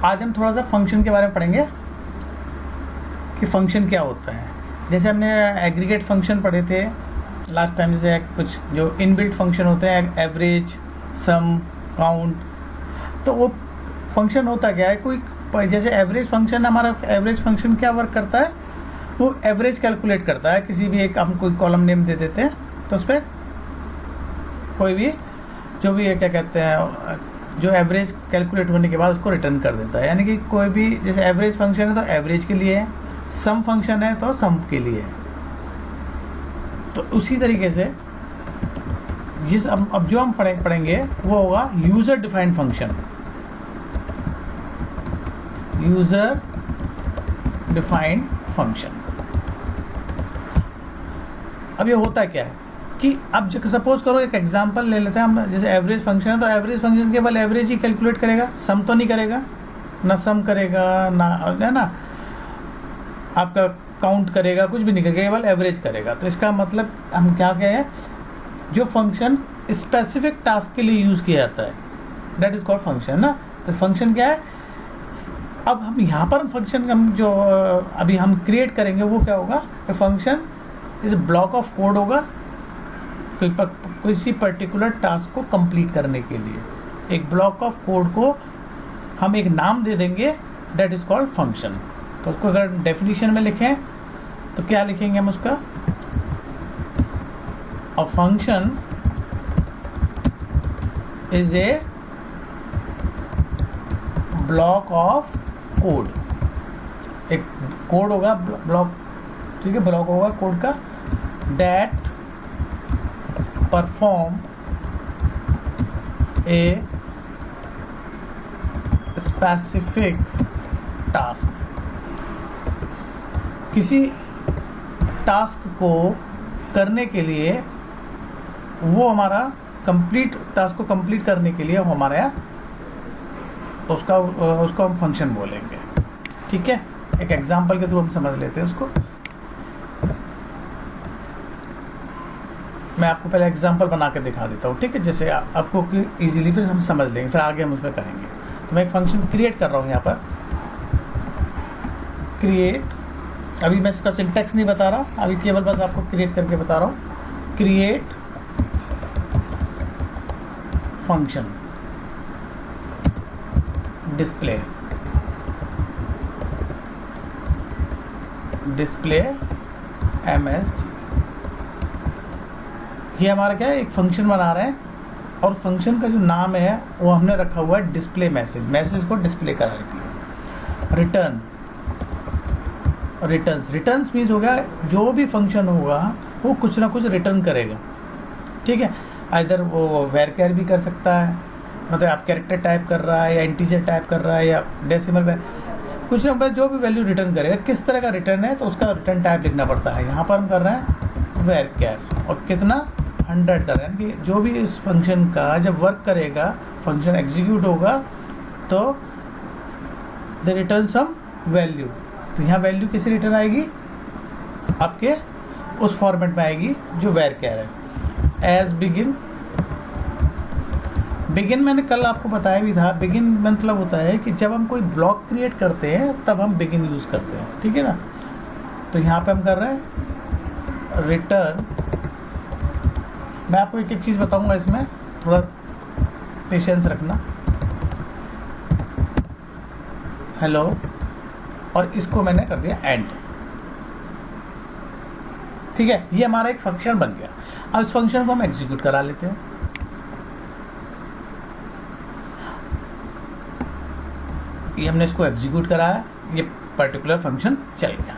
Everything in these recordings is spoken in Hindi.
आज हम थोड़ा सा फंक्शन के बारे में पढ़ेंगे कि फंक्शन क्या होता है। जैसे हमने एग्रीगेट फंक्शन पढ़े थे लास्ट टाइम, जैसे कुछ जो इनबिल्ट फंक्शन होते हैं, एवरेज, सम, काउंट। तो वो फंक्शन होता क्या है, कोई जैसे एवरेज फंक्शन, हमारा एवरेज फंक्शन क्या वर्क करता है, वो एवरेज कैलकुलेट करता है। किसी भी एक हम कोई कॉलम नेम दे देते हैं तो उस पर कोई भी जो भी क्या कहते हैं, जो एवरेज कैलकुलेट होने के बाद उसको रिटर्न कर देता है। यानी कि कोई भी जैसे एवरेज फंक्शन है तो एवरेज के लिए है, सम फंक्शन है तो सम के लिए है। तो उसी तरीके से अब जो हम पढ़ेंगे वो होगा user defined function. User defined function. अब ये होता क्या है कि अब सपोज करो एक एग्जांपल ले लेते हैं हम, जैसे एवरेज फंक्शन है तो एवरेज फंक्शन केवल एवरेज ही कैलकुलेट करेगा, सम तो नहीं करेगा, ना सम करेगा ना, है ना, आपका काउंट करेगा, कुछ भी नहीं करेगा, केवल एवरेज करेगा। तो इसका मतलब हम क्या कह हैं, जो फंक्शन स्पेसिफिक टास्क के लिए यूज किया जाता है दैट इज कॉल्ड फंक्शन ना। तो फंक्शन क्या है, अब हम यहाँ पर फंक्शन हम जो अभी हम क्रिएट करेंगे वो क्या होगा, function is block of code होगा किसी पर्टिकुलर टास्क को कंप्लीट करने के लिए। एक ब्लॉक ऑफ कोड को हम एक नाम दे देंगे दैट इज कॉल्ड फंक्शन। तो उसको अगर डेफिनेशन में लिखें तो क्या लिखेंगे हम उसका, a function is a block of code. एक कोड होगा ब्लॉक, ठीक है, ब्लॉक होगा कोड का, that perform a specific task. किसी टास्क को करने के लिए, वो हमारा कंप्लीट टास्क को कंप्लीट करने के लिए वो हमारा उसको हम फंक्शन बोलेंगे। ठीक है, एक एग्जांपल के थ्रू हम समझ लेते हैं उसको। मैं आपको पहले एग्जांपल बना के दिखा देता हूँ, ठीक है, जैसे आपको इजीली फिर हम समझ लेंगे, फिर आगे हम उसमें करेंगे। तो मैं एक फंक्शन क्रिएट कर रहा हूँ यहाँ पर, क्रिएट, अभी मैं इसका सिंटैक्स नहीं बता रहा, अभी केवल बस आपको क्रिएट करके बता रहा हूँ। Create function display MSG। ये हमारा क्या है, एक फंक्शन बना रहे हैं और फंक्शन का जो नाम है वो हमने रखा हुआ है डिस्प्ले मैसेज। मैसेज को डिस्प्ले कराने के लिए रिटर्न, रिटर्न्स मीन्स हो गया जो भी फंक्शन होगा वो कुछ ना कुछ रिटर्न करेगा। ठीक है, इधर वो वेरकेर भी कर सकता है, मतलब आप कैरेक्टर टाइप कर रहा है या इंटीजर टाइप कर रहा है या डेसिमल, कुछ ना कुछ जो भी वैल्यू रिटर्न करेगा। किस तरह का रिटर्न है तो उसका रिटर्न टाइप लिखना पड़ता है। यहाँ पर हम कर रहे हैं वेरकेर, और कितना 100 कर रहे हैं कि जो भी इस फंक्शन का जब वर्क करेगा, फंक्शन एग्जीक्यूट होगा तो दे रिटर्न सम वैल्यू। तो यहाँ वैल्यू कैसे रिटर्न आएगी, आपके उस फॉर्मेट में आएगी जो वेरकेर है। एज बिगिन मैंने कल आपको बताया भी था, बिगिन मतलब होता है कि जब हम कोई ब्लॉक क्रिएट करते हैं तब हम बिगिन यूज करते हैं, ठीक है ना। तो यहाँ पे हम कर रहे हैं रिटर्न। मैं आपको एक एक चीज बताऊंगा, इसमें थोड़ा पेशेंस रखना। हेलो, और इसको मैंने कर दिया एंड। ठीक है, ये हमारा एक फंक्शन बन गया। अब इस फंक्शन को हम एग्जीक्यूट करा लेते हैं। ये हमने इसको एग्जीक्यूट कराया, ये पर्टिकुलर फंक्शन चल गया।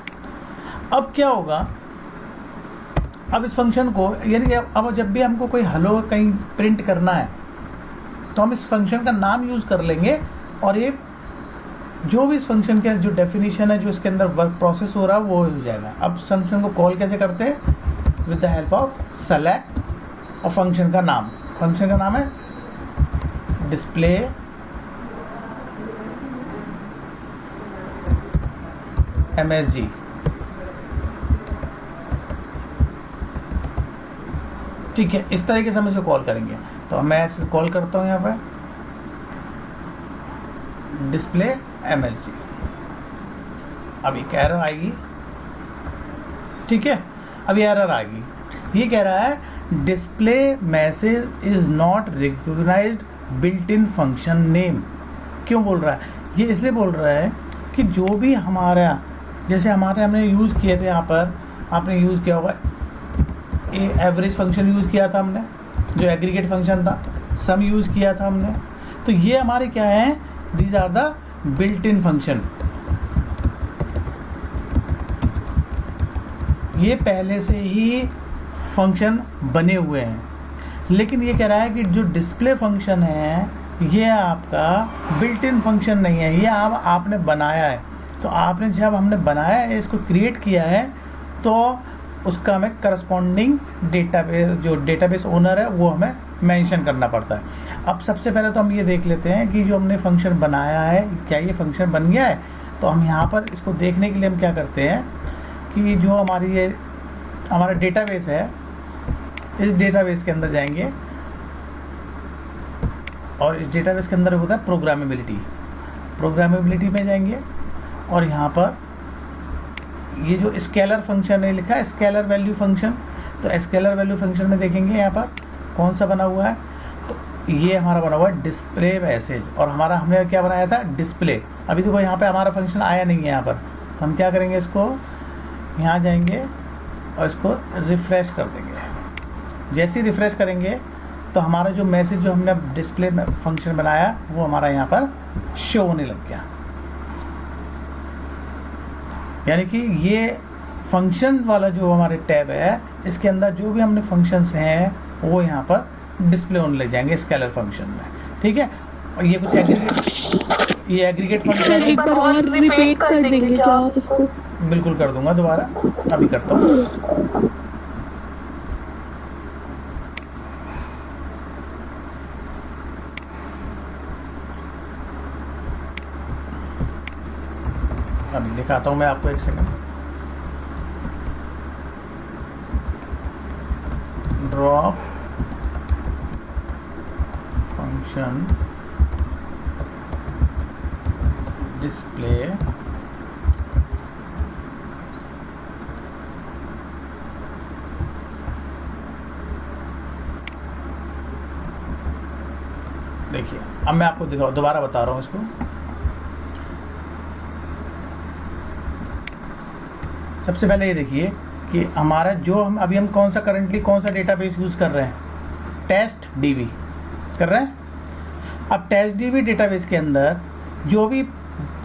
अब क्या होगा, अब इस फंक्शन को, यानी कि अब जब भी हमको कोई हेलो कहीं प्रिंट करना है तो हम इस फंक्शन का नाम यूज कर लेंगे, और ये जो भी इस फंक्शन का जो डेफिनेशन है, जो इसके अंदर वर्क प्रोसेस हो रहा है वो हो जाएगा। अब फंक्शन को कॉल कैसे करते हैं, with the help of select और फंक्शन का नाम। फंक्शन का नाम है डिस्प्ले MSG। ठीक है, इस तरीके से हम इसको कॉल करेंगे। तो मैं इसको कॉल करता हूँ यहाँ पर डिस्प्ले MSG। अब एक एरर आएगी, ठीक है। अब ये एरर आ गई, ये कह रहा है display message is not recognised built in function name. क्यों बोल रहा है? ये इसलिए बोल रहा है कि जो भी हमारा, जैसे हमने यूज़ किए थे यहाँ पर, आपने यूज़ किया होगा एवरेज फंक्शन यूज़ किया था हमने, जो एग्रीगेट फंक्शन था, सम यूज़ किया था हमने। तो ये हमारे क्या है, these are the built in function. ये पहले से ही फंक्शन बने हुए हैं, लेकिन ये कह रहा है कि जो डिस्प्ले फंक्शन है ये आपका बिल्ट इन फंक्शन नहीं है, ये आपने बनाया है। तो आपने जब हमने बनाया है, इसको क्रिएट किया है, तो उसका हमें करस्पॉन्डिंग डेटाबेस, जो डेटाबेस ओनर है वो हमें मेंशन करना पड़ता है। अब सबसे पहले तो हम ये देख लेते हैं कि जो हमने फंक्शन बनाया है, क्या ये फंक्शन बन गया है। तो हम यहाँ पर इसको देखने के लिए हम क्या करते हैं कि जो हमारा डेटाबेस है, इस डेटाबेस के अंदर जाएंगे और इस डेटाबेस के अंदर होता है प्रोग्रामेबिलिटी में जाएंगे और यहाँ पर ये जो स्केलर फंक्शन है लिखा है, स्केलर वैल्यू फंक्शन। तो स्केलर वैल्यू फंक्शन में देखेंगे यहाँ पर कौन सा बना हुआ है, तो ये हमारा बना हुआ है डिस्प्ले मैसेज, और हमने क्या बनाया था, डिस्प्ले। अभी देखो यहाँ पे हमारा फंक्शन आया नहीं है यहाँ पर, तो हम क्या करेंगे, इसको यहाँ जाएंगे और इसको रिफ्रेश कर देंगे। जैसे ही रिफ्रेश करेंगे तो हमारा जो मैसेज जो हमने डिस्प्ले फंक्शन बनाया वो हमारा यहाँ पर शो होने लग गया। यानी कि ये फंक्शन वाला जो हमारे टैब है, इसके अंदर जो भी हमने फंक्शंस हैं वो यहाँ पर डिस्प्ले होने लग जाएंगे स्केलर फंक्शन में, ठीक है। और ये कुछ एग्रीगेट फंक्शन एक बार और रिपीट कर देंगे क्या आप इसको? बिल्कुल कर दूंगा, दोबारा अभी करता हूँ। अभी दिखाता हूँ मैं आपको, एक सेकंड। ड्रॉप फंक्शन डिस्प्ले देखिए, अब मैं आपको दोबारा बता रहा हूँ इसको। सबसे पहले ये देखिए कि हमारा जो हम कौन सा डेटाबेस यूज़ कर रहे हैं, टेस्ट डीबी कर रहे हैं। अब टेस्ट डीबी डेटाबेस के अंदर जो भी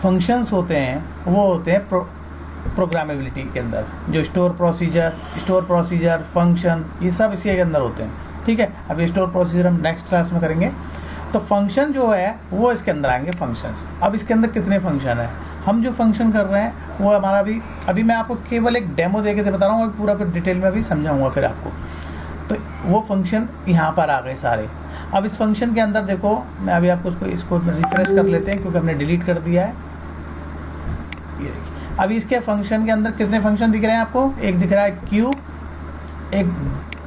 फंक्शंस होते हैं वो होते हैं प्रोग्रामेबिलिटी के अंदर, जो स्टोर प्रोसीजर फंक्शन, ये सब इसके अंदर होते हैं, ठीक है। अब ये स्टोर प्रोसीजर हम नेक्स्ट क्लास में करेंगे। तो फंक्शन जो है वो इसके अंदर आएंगे, फंक्शंस। अब इसके अंदर कितने फंक्शन है, हम जो फंक्शन कर रहे हैं वो हमारा अभी मैं आपको केवल एक डेमो देके बता रहा हूँ, पूरा डिटेल में अभी समझाऊंगा फिर आपको। तो वो फंक्शन यहाँ पर आ गए सारे। अब इस फंक्शन के अंदर देखो, मैं अभी आपको इसको रिफ्रेश कर लेते हैं क्योंकि हमने डिलीट कर दिया है। ये देखिए, अभी इसके फंक्शन के अंदर कितने फंक्शन दिख रहे हैं आपको, एक दिख रहा है क्यूब, एक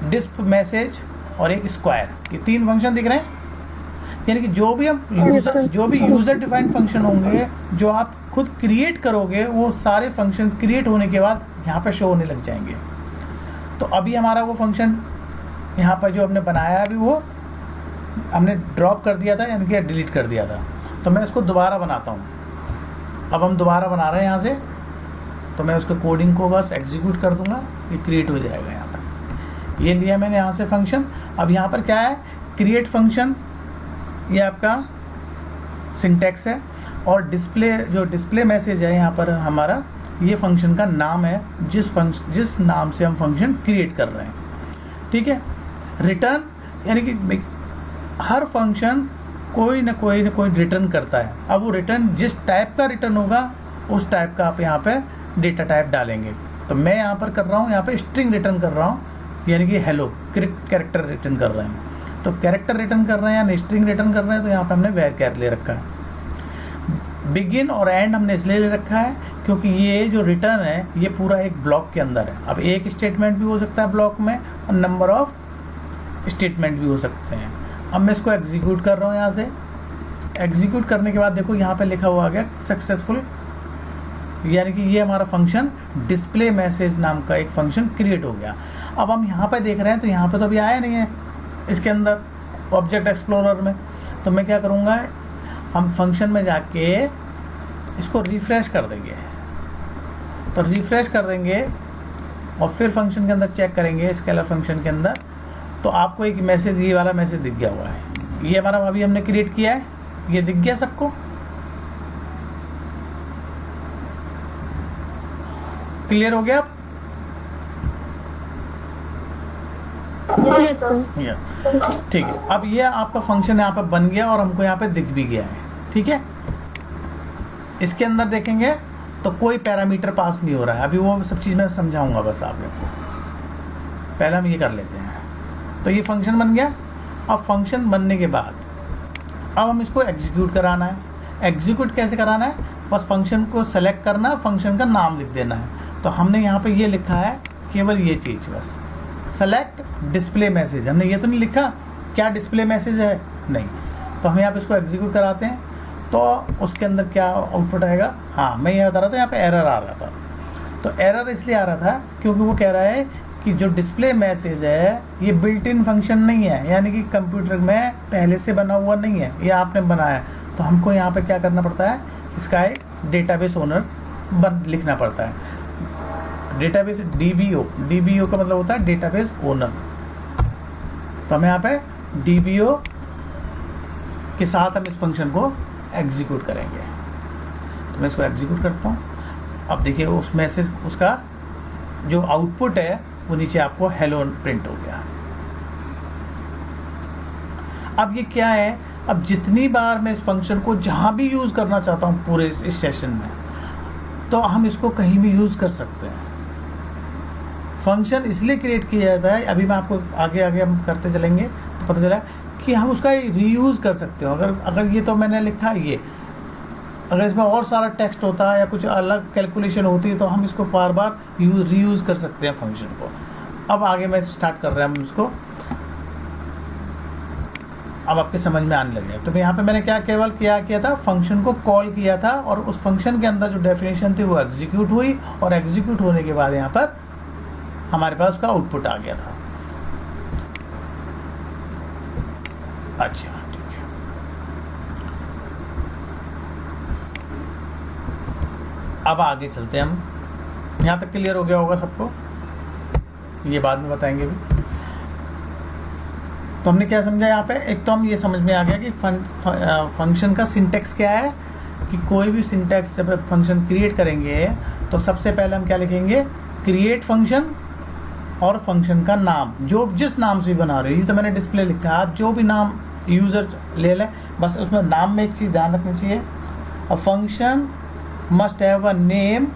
डिस्प मैसेज और एक स्क्वायर, ये 3 फंक्शन दिख रहे हैं। यानी कि जो भी यूजर डिफाइंड फंक्शन होंगे, जो आप खुद क्रिएट करोगे, वो सारे फंक्शन क्रिएट होने के बाद यहाँ पर शो होने लग जाएंगे। तो अभी हमारा वो फंक्शन यहाँ पर जो हमने बनाया है, अभी वो हमने ड्रॉप कर दिया था, यानी कि डिलीट कर दिया था। तो मैं इसको दोबारा बनाता हूँ। अब हम दोबारा बना रहे हैं यहाँ से, तो मैं उसके कोडिंग को बस एग्जीक्यूट कर दूंगा, ये क्रिएट हो जाएगा। यहाँ पर ये लिया मैंने यहाँ से फंक्शन। अब यहाँ पर क्या है, क्रिएट फंक्शन, ये आपका सिंटैक्स है, और डिस्प्ले मैसेज है यहाँ पर हमारा, ये फंक्शन का नाम है, जिस नाम से हम फंक्शन क्रिएट कर रहे हैं, ठीक है। रिटर्न, यानी कि हर फंक्शन कोई ना कोई रिटर्न करता है। अब वो रिटर्न जिस टाइप का रिटर्न होगा उस टाइप का आप यहाँ पे डेटा टाइप डालेंगे। तो मैं यहाँ पर कर रहा हूँ, यहाँ पे स्ट्रिंग रिटर्न कर रहा हूँ, यानी कि हेलो कैरेक्टर रिटर्न कर रहे हैं। तो कैरेक्टर रिटर्न कर रहे हैं या स्ट्रिंग रिटर्न कर रहे हैं, तो यहाँ पे हमने var ले रखा है। बिगिन और एंड हमने इसलिए ले रखा है क्योंकि ये जो रिटर्न है ये पूरा एक ब्लॉक के अंदर है। अब एक स्टेटमेंट भी हो सकता है ब्लॉक में, और नंबर ऑफ स्टेटमेंट भी हो सकते हैं। अब मैं इसको एग्जीक्यूट कर रहा हूँ, यहाँ से एग्जीक्यूट करने के बाद देखो यहाँ पे लिखा हुआ आ गया सक्सेसफुल, यानी कि ये हमारा फंक्शन डिस्प्ले मैसेज नाम का एक फंक्शन क्रिएट हो गया। अब हम यहाँ पे देख रहे हैं तो यहाँ पे तो अभी आया नहीं है इसके अंदर ऑब्जेक्ट एक्सप्लोरर में, तो मैं क्या करूँगा, हम फंक्शन में जाके इसको रिफ्रेश कर देंगे। तो रिफ्रेश कर देंगे और फिर फंक्शन के अंदर चेक करेंगे, स्केलर फंक्शन के अंदर, तो आपको एक मैसेज, ये वाला मैसेज दिख गया हुआ है। ये हमारा अभी हमने क्रिएट किया है, ये दिख गया सबको, क्लियर हो गया? ठीक है, अब ये आपका फंक्शन यहाँ पे बन गया और हमको यहाँ पे दिख भी गया है। ठीक है, इसके अंदर देखेंगे तो कोई पैरामीटर पास नहीं हो रहा है, अभी वो सब चीज़ मैं समझाऊंगा बस आप लोग को, पहले हम ये कर लेते हैं। तो ये फंक्शन बन गया। अब फंक्शन बनने के बाद अब हम इसको एग्जीक्यूट कराना है। एग्जीक्यूट कैसे कराना है, बस फंक्शन को सेलेक्ट करना है, फंक्शन का नाम लिख देना है। तो हमने यहाँ पे ये लिखा है केवल ये चीज़, बस सेलेक्ट डिस्प्ले मैसेज, हमने ये तो नहीं लिखा क्या डिस्प्ले मैसेज है, नहीं। तो हम यहाँ पे इसको एग्जीक्यूट कराते हैं तो उसके अंदर क्या आउटपुट आएगा। हाँ, मैं ये बता रहा था यहाँ पे एरर आ रहा था। तो एरर इसलिए आ रहा था क्योंकि वो कह रहा है कि जो डिस्प्ले मैसेज है ये बिल्ट इन फंक्शन नहीं है, यानी कि कंप्यूटर में पहले से बना हुआ नहीं है, ये आपने बनाया है। तो हमको यहाँ पे क्या करना पड़ता है, इसका एक डेटाबेस ओनर लिखना पड़ता है। डेटाबेस डीबीओ का मतलब होता है डेटाबेस ओनर। तो हम यहाँ पे डीबीओ के साथ हम इस फंक्शन को एग्जीक्यूट करेंगे। तो मैं इसको एग्जीक्यूट करता हूँ। अब देखिए उस मैसेज, उसका जो आउटपुट है वो नीचे आपको हेलो प्रिंट हो गया। अब ये क्या है, अब जितनी बार मैं इस फंक्शन को जहां भी यूज करना चाहता हूं पूरे इस सेशन में, तो हम इसको कहीं भी यूज कर सकते हैं। फंक्शन इसलिए क्रिएट किया जाता है, अभी मैं आपको आगे आगे हम करते चलेंगे तो पता चला कि हम उसका रीयूज कर सकते हो। अगर ये तो मैंने लिखा है, ये अगर इसमें और सारा टेक्स्ट होता है या कुछ अलग कैलकुलेशन होती है तो हम इसको बार बार रीयूज कर सकते हैं फंक्शन को। अब आगे मैं स्टार्ट कर रहा हूँ इसको, अब आपके समझ में आने लगे। तो यहाँ पे मैंने क्या केवल किया था, फंक्शन को कॉल किया था और उस फंक्शन के अंदर जो डेफिनेशन थी वो एग्जीक्यूट हुई और एग्जीक्यूट होने के बाद यहाँ पर हमारे पास उसका आउटपुट आ गया था। अच्छा, ठीक है। अब आगे चलते हैं हम, यहाँ तक क्लियर हो गया होगा सबको, ये बाद में बताएंगे भी। तो हमने क्या समझा यहाँ पे, एक तो हम ये समझ में आ गया कि फंक्शन का सिंटेक्स क्या है, कि कोई भी सिंटेक्स जब फंक्शन क्रिएट करेंगे तो सबसे पहले हम क्या लिखेंगे, क्रिएट फंक्शन और फंक्शन का नाम, जो जिस नाम से बना रहे हो। ये तो मैंने डिस्प्ले लिखा है, आप जो भी नाम यूजर ले लें, बस उसमें नाम में एक चीज ध्यान रखनी चाहिए, a function must have a name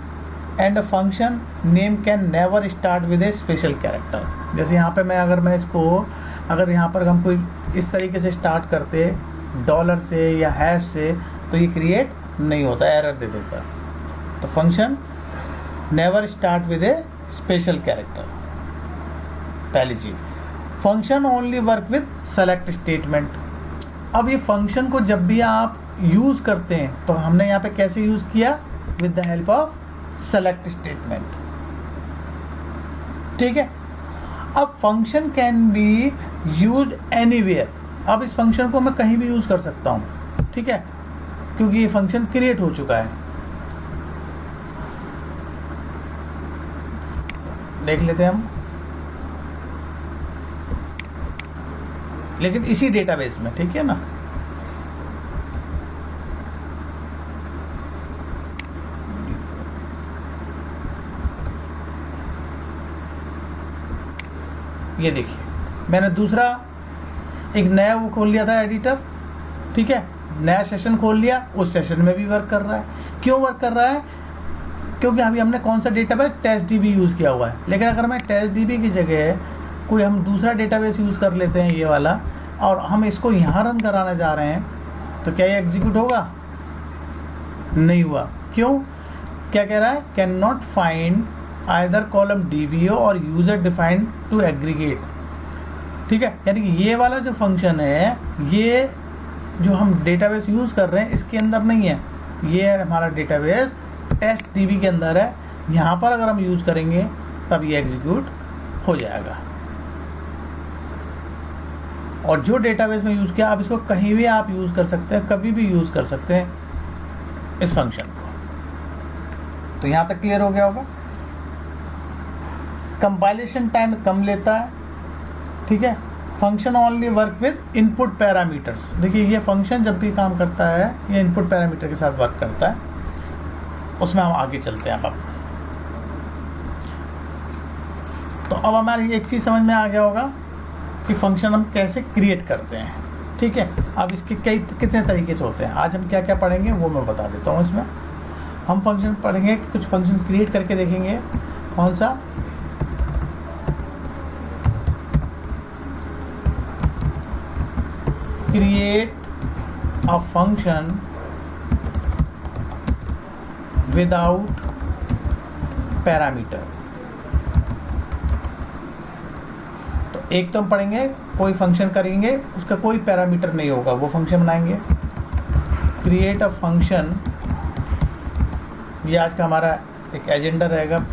and a function name can never start with A special character. जैसे यहाँ पे मैं इसको अगर यहाँ पर हम कोई इस तरीके से स्टार्ट करते डॉलर से या हैश से, तो ये क्रिएट नहीं होता, एरर दे देता। तो function never start with A special character, पहली चीज। Function only work with select statement. अब ये फंक्शन को जब भी आप यूज करते हैं तो हमने यहाँ पे कैसे यूज किया, with the help of select statement. ठीक है, अब function can be used anywhere. अब इस फंक्शन को मैं कहीं भी यूज कर सकता हूं, ठीक है, क्योंकि ये फंक्शन क्रिएट हो चुका है। देख लेते हैं हम, लेकिन इसी डेटाबेस में, ठीक है ना। ये देखिए मैंने दूसरा एक नया वो खोल लिया था एडिटर, ठीक है, नया सेशन खोल लिया, उस सेशन में भी वर्क कर रहा है। क्यों वर्क कर रहा है, क्योंकि अभी हमने कौन सा डेटाबेस, टेस्ट डीबी यूज किया हुआ है। लेकिन अगर मैं टेस्ट डीबी की जगह कोई हम दूसरा डेटाबेस यूज कर लेते हैं, ये वाला, और हम इसको यहाँ रन कराना चाह रहे हैं, तो क्या ये एग्जीक्यूट होगा, नहीं हुआ। क्यों, क्या कह रहा है, can not find either column DBO और यूजर डिफाइंड टू एग्रीगेट। ठीक है, यानी कि ये वाला जो फंक्शन है ये जो हम डेटाबेस यूज़ कर रहे हैं इसके अंदर नहीं है, ये हमारा डेटाबेस टेस्ट डीबी के अंदर है। यहाँ पर अगर हम यूज़ करेंगे तब ये एग्जीक्यूट हो जाएगा। और जो डेटाबेस में यूज़ किया आप इसको कहीं भी आप यूज़ कर सकते हैं, कभी भी यूज़ कर सकते हैं इस फंक्शन को। तो यहाँ तक क्लियर हो गया होगा। कंपाइलेशन टाइम कम लेता है, ठीक है। Function only work with input parameters. देखिए ये फंक्शन जब भी काम करता है ये इनपुट पैरामीटर के साथ वर्क करता है, उसमें हम आगे चलते हैं। अब तो अब हमारी एक चीज़ समझ में आ गया होगा कि फंक्शन हम कैसे क्रिएट करते हैं, ठीक है। अब इसके कितने तरीके से होते हैं, आज हम क्या क्या पढ़ेंगे वो मैं बता देता हूँ। इसमें हम फंक्शन पढ़ेंगे, कुछ फंक्शन क्रिएट करके देखेंगे। कौन सा? Create a function without parameter. तो एक तो हम पढ़ेंगे कोई फंक्शन करेंगे उसका कोई पैरामीटर नहीं होगा, वो फंक्शन बनाएंगे। क्रिएट अ फंक्शन, ये आज का हमारा एक एजेंडा रहेगा,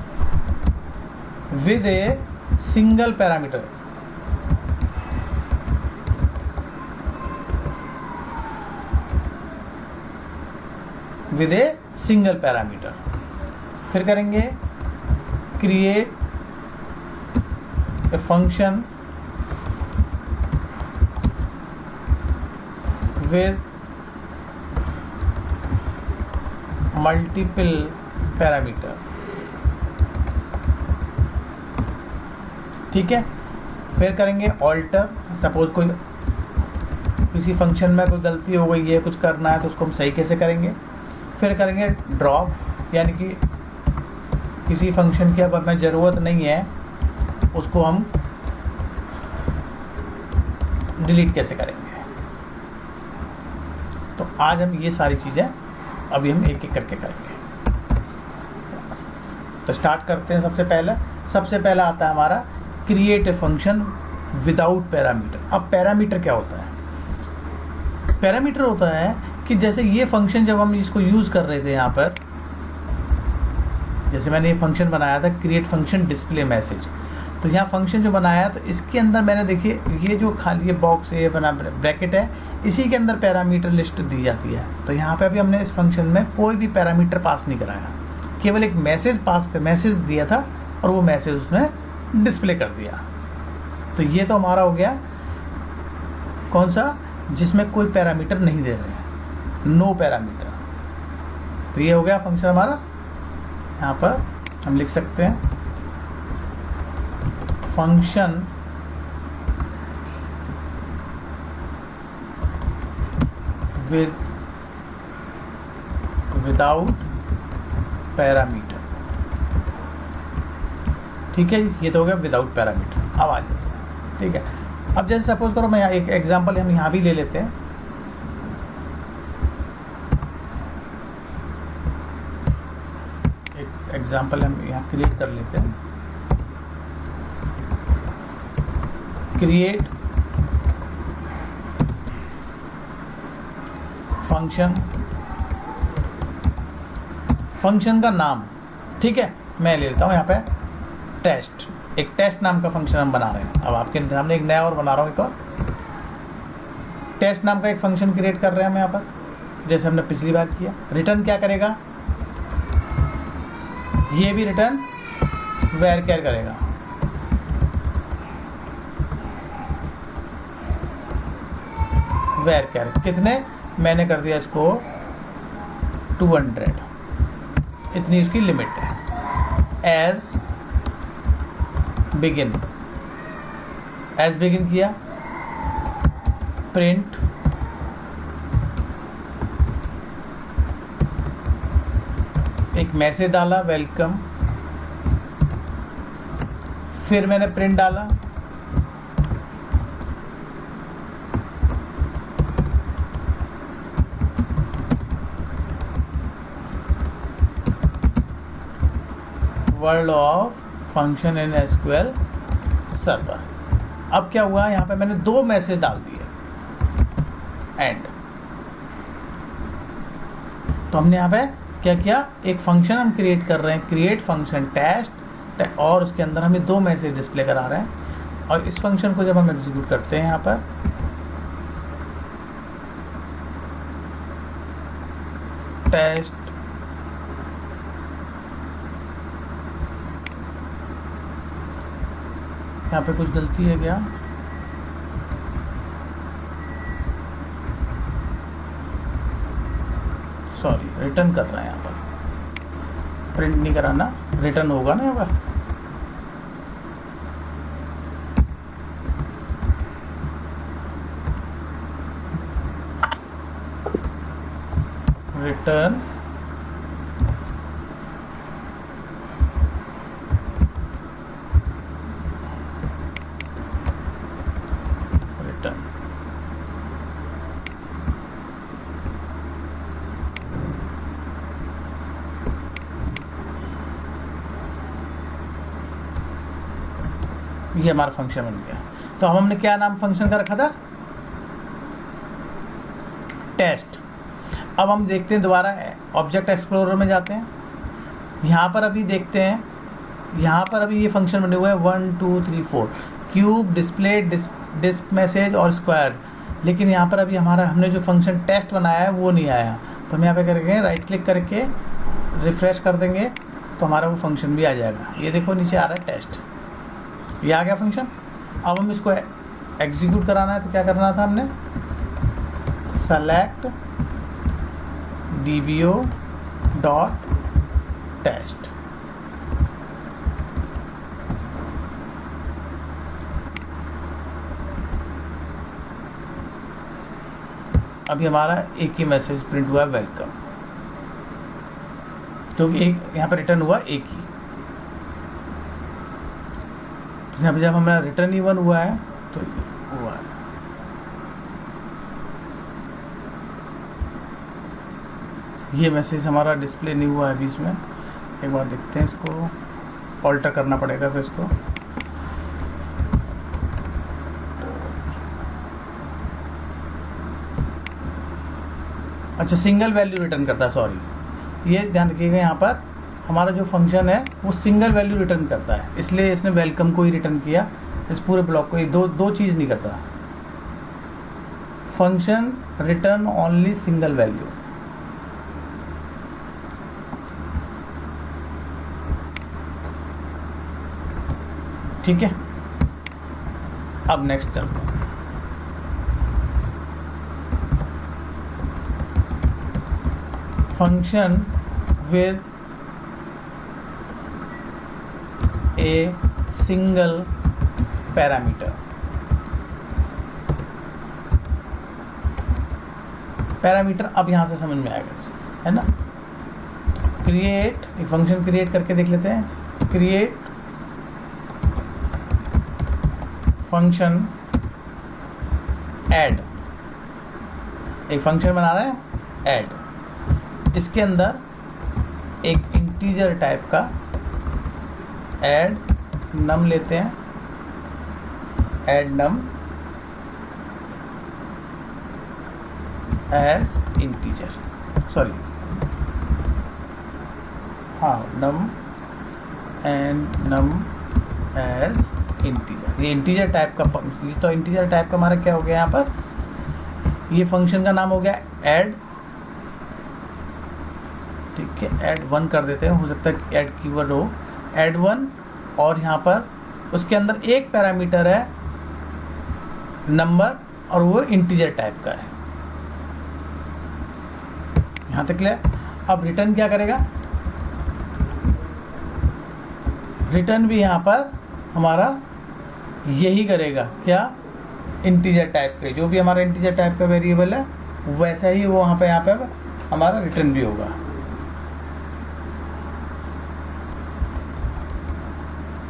with a single parameter. With a single parameter. फिर करेंगे create a function with multiple parameter, ठीक है। फिर करेंगे ऑल्टर, सपोज कोई किसी फंक्शन में कोई गलती हो गई है, कुछ करना है तो उसको हम सही कैसे करेंगे। फिर करेंगे ड्रॉप, यानी कि किसी फंक्शन की अब हमें ज़रूरत नहीं है उसको हम डिलीट कैसे करेंगे। तो आज हम ये सारी चीज़ें अभी हम एक एक करके करेंगे। तो स्टार्ट करते हैं। सबसे पहला आता है हमारा create a function without parameter. अब पैरामीटर क्या होता है? पैरामीटर होता है कि जैसे ये फंक्शन जब हम इसको यूज़ कर रहे थे, यहाँ पर जैसे मैंने ये फंक्शन बनाया था क्रिएट फंक्शन डिस्प्ले मैसेज, तो यहाँ फंक्शन जो बनाया तो इसके अंदर मैंने देखिए ये जो खाली ये बॉक्स ये बना ब्रैकेट है, इसी के अंदर पैरामीटर लिस्ट दी जाती है। तो यहाँ पे अभी हमने इस फंक्शन में कोई भी पैरामीटर पास नहीं कराया, केवल एक मैसेज दिया था और वो मैसेज उसने डिस्प्ले कर दिया। तो ये तो हमारा हो गया कौन सा, जिसमें कोई पैरामीटर नहीं दे रहे हैं, नो पैरामीटर। तो ये हो गया फंक्शन हमारा। यहाँ पर हम लिख सकते हैं फंक्शन विदाउट पैरामीटर, ठीक है। ये तो हो गया विदाउट पैरामीटर। अब आ जाते हैं, ठीक है। अब जैसे सपोज करो मैं एक एग्जांपल हम यहाँ भी ले लेते हैं। एक एग्जांपल हम यहाँ क्रिएट कर लेते हैं। क्रिएट फंक्शन का नाम, ठीक है। मैं ले लेता हूँ यहाँ पे टेस्ट, एक टेस्ट नाम का फंक्शन हम बना रहे हैं। अब आपके सामने एक नया और बना रहा हूँ, एक और टेस्ट नाम का एक फंक्शन क्रिएट कर रहे हैं हम यहाँ पर, जैसे हमने पिछली बार किया। रिटर्न क्या करेगा, ये भी रिटर्न वेर कैर करेगा। वेर कैर कितने, मैंने कर दिया इसको 200, इतनी इसकी लिमिट है। एज बिगिन किया, प्रिंट एक मैसेज डाला वेलकम, फिर मैंने प्रिंट डाला, world of function in SQL server. अब क्या हुआ, यहाँ पे मैंने 2 मैसेज डाल दिए एंड तो हमने यहाँ पे क्या किया, एक फंक्शन हम क्रिएट कर रहे हैं, क्रिएट फंक्शन टेस्ट, और उसके अंदर हमें 2 मैसेज डिस्प्ले करा रहे हैं। और इस फंक्शन को जब हम एग्जीक्यूट करते हैं यहाँ पर, टेस्ट यहाँ पे कुछ गलती है क्या, सॉरी, रिटर्न कर रहे हैं यहाँ पर, प्रिंट नहीं कराना, रिटर्न होगा ना यहाँ पर। रिटर्न ये हमारा फंक्शन बन गया। तो हमने क्या नाम फंक्शन का रखा था, टेस्ट। अब हम देखते हैं दोबारा ऑब्जेक्ट एक्सप्लोरर में जाते हैं, यहाँ पर अभी देखते हैं, यहाँ पर अभी ये फंक्शन बने हुए हैं 1 2 3 4 क्यूब, डिस्प्ले, डिस्क मैसेज और स्क्वायर। लेकिन यहाँ पर अभी हमने जो फंक्शन टेस्ट बनाया है वो नहीं आया। तो हम यहाँ पे करेंगे राइट क्लिक करके रिफ्रेश कर देंगे तो हमारा वो फंक्शन भी आ जाएगा। ये देखो नीचे आ रहा है टेस्ट, ये आ गया फंक्शन। अब हम इसको एग्जीक्यूट कराना है तो क्या करना था हमने, सेलेक्ट dbo डॉट टेस्ट। अभी हमारा एक ही मैसेज प्रिंट हुआ है, वेलकम, क्योंकि एक यहाँ पर रिटर्न हुआ एक ही। यहाँ पे जब हमारा रिटर्न इवन हुआ है तो हुआ है। ये मैसेज हमारा डिस्प्ले नहीं हुआ है अभी इसमें, एक बार देखते हैं, इसको ऑल्टर करना पड़ेगा फिर इसको। अच्छा, सिंगल वैल्यू रिटर्न करता है, सॉरी, ये ध्यान रखिएगा, यहाँ पर हमारा जो फंक्शन है वो सिंगल वैल्यू रिटर्न करता है, इसलिए इसने वेलकम को ही रिटर्न किया, इस पूरे ब्लॉक को। ये दो चीज़ नहीं करता, function return only single value. ठीक है, अब नेक्स्ट चलते हैं। Function with a single parameter. Parameter अब यहां से समझ में आएगा, है ना। क्रिएट, एक फंक्शन क्रिएट करके देख लेते हैं। क्रिएट फंक्शन ऐड, एक फंक्शन बना रहे हैं ऐड, इसके अंदर एक इंटीजर टाइप का ऐड नम लेते हैं, add num as integer, sorry, हाँ, num and num as integer. ये इंटीजर टाइप का फंक्शन, तो इंटीजर टाइप का हमारा क्या हो गया यहाँ पर, ये फंक्शन का नाम हो गया ऐड। ठीक है, ऐड 1 कर देते हैं, हो सकता है कि ऐड कीवर्ड हो, ऐड 1, और यहाँ पर उसके अंदर एक पैरामीटर है नंबर, और वो इंटीजर टाइप का है। यहाँ तक क्लियर। अब रिटर्न क्या करेगा, रिटर्न भी यहाँ पर हमारा यही करेगा, क्या, इंटीजर टाइप के, जो भी हमारा इंटीजर टाइप का वेरिएबल है वैसा ही वो यहाँ पे हमारा रिटर्न भी होगा।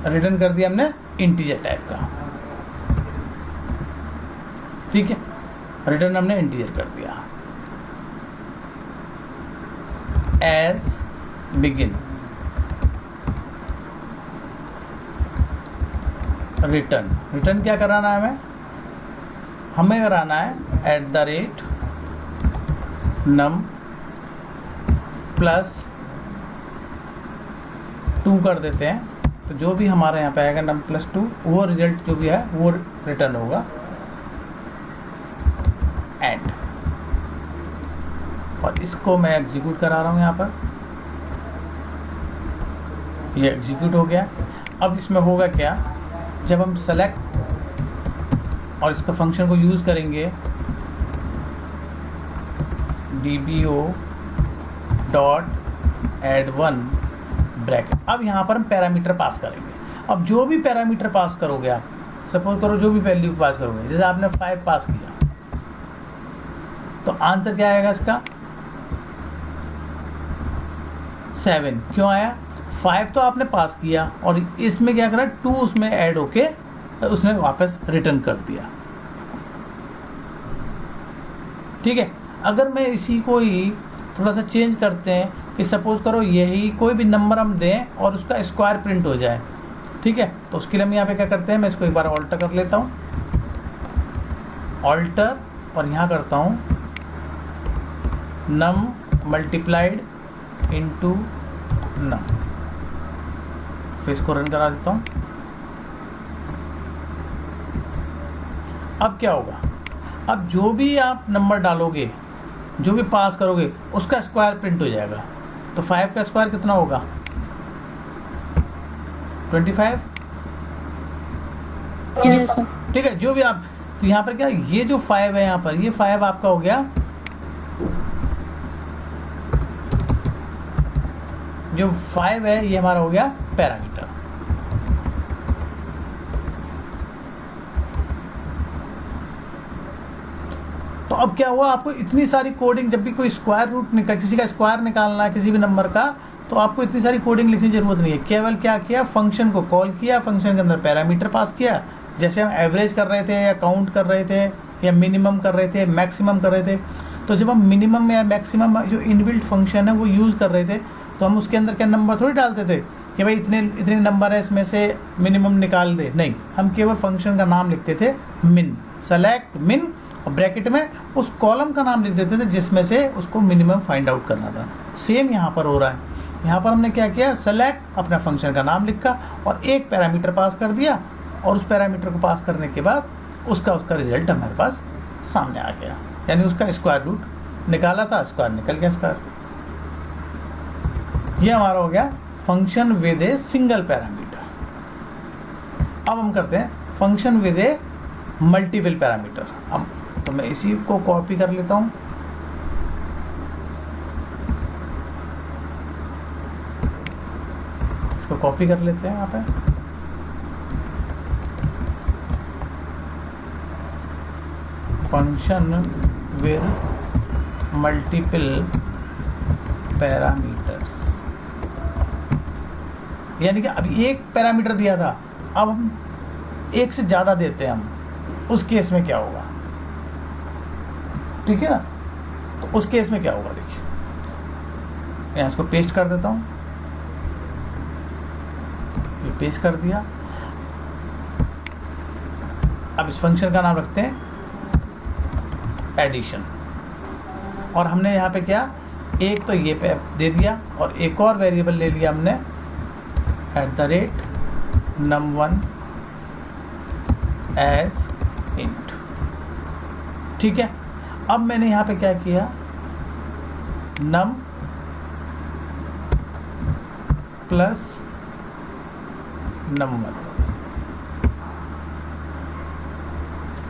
रिटर्न कर दिया हमने इंटीजर टाइप का, ठीक है, रिटर्न हमने इंटीजर कर दिया। एज बिगिन, रिटर्न क्या कराना है हमें कराना है @ num प्लस 2 कर देते हैं, तो जो भी हमारे यहाँ पे आएगा num प्लस 2, वो रिजल्ट जो भी है वो रिटर्न होगा एंड। और इसको मैं एग्जीक्यूट करा रहा हूँ यहाँ पर, ये एग्जीक्यूट हो गया। अब इसमें होगा क्या, जब हम सेलेक्ट और इसका फंक्शन को यूज़ करेंगे dbo डॉट एड 1 ब्रैकेट, अब यहाँ पर हम पैरामीटर पास करेंगे। अब जो भी पैरामीटर पास करोगे आप, सपोज करो जो भी वैल्यू पास करोगे, जैसे आपने 5 पास किया, तो आंसर क्या आएगा इसका 7। क्यों आया, 5 तो आपने पास किया और इसमें क्या करा, 2 उसमें ऐड होके उसने वापस रिटर्न कर दिया। ठीक है, अगर मैं इसी को ही थोड़ा सा चेंज करते हैं कि सपोज करो यही कोई भी नंबर हम दें और उसका स्क्वायर प्रिंट हो जाए, ठीक है, तो उसके लिए हम यहाँ पे क्या करते हैं, मैं इसको एक बार ऑल्टर कर लेता हूँ, ऑल्टर, और यहाँ करता हूँ नम मल्टीप्लाइड इनटू नम, फिर इसको रन करा देता हूँ। अब क्या होगा, अब जो भी आप नंबर डालोगे, जो भी पास करोगे, उसका स्क्वायर प्रिंट हो जाएगा। तो 5 का स्क्वायर कितना होगा 25। Yes sir. ठीक है, जो भी आप, तो यहाँ पर क्या, ये जो 5 है, यहाँ पर ये 5 आपका हो गया, जो 5 है ये हमारा हो गया पैरामीटर। तो अब क्या हुआ, आपको इतनी सारी कोडिंग, जब भी कोई स्क्वायर रूट किसी का स्क्वायर निकालना है किसी भी नंबर का, तो आपको इतनी सारी कोडिंग लिखने की जरूरत नहीं है। केवल क्या किया, फंक्शन को कॉल किया, फंक्शन के अंदर पैरामीटर पास किया, जैसे हम एवरेज कर रहे थे या काउंट कर रहे थे या मिनिमम कर रहे थे, मैक्सिमम कर रहे थे। तो जब हम मिनिमम या मैक्सिमम जो इनबिल्ट फंक्शन है वो यूज़ कर रहे थे, तो हम उसके अंदर क्या नंबर थोड़ी डालते थे कि भाई इतने नंबर है, इसमें से मिनिमम निकाल दे, नहीं, हम केवल फंक्शन का नाम लिखते थे, मिन, सेलेक्ट मिन, और ब्रैकेट में उस कॉलम का नाम लिख देते थे जिसमें से उसको मिनिमम फाइंड आउट करना था। सेम यहाँ पर हो रहा है, यहाँ पर हमने क्या किया, सेलेक्ट, अपना फंक्शन का नाम लिखा और एक पैरामीटर पास कर दिया, और उस पैरामीटर को पास करने के बाद उसका रिजल्ट हमारे पास सामने आ गया, यानी उसका स्क्वायर रूट निकाला था, स्क्वायर निकल गया स्क्वायर। ये हमारा हो गया function with a single parameter. अब हम करते हैं function with A multiple parameter. अब तो मैं इसी को कॉपी कर लेता हूं, इसको कॉपी कर लेते हैं यहाँ पे, फंक्शन विद मल्टीपल पैरामीटर्स, यानी कि अभी एक पैरामीटर दिया था, अब हम एक से ज्यादा देते हैं, हम उस केस में क्या होगा, ठीक है ना। तो उस केस में क्या होगा, देखिए मैं इसको पेस्ट कर देता हूं, ये पेस्ट कर दिया। अब इस फंक्शन का नाम रखते हैं एडिशन, और हमने यहाँ पे क्या, एक तो ये पे दे दिया और एक और वेरिएबल ले लिया हमने @num1 एज इंट। ठीक है, अब मैंने यहाँ पे क्या किया, num प्लस num1,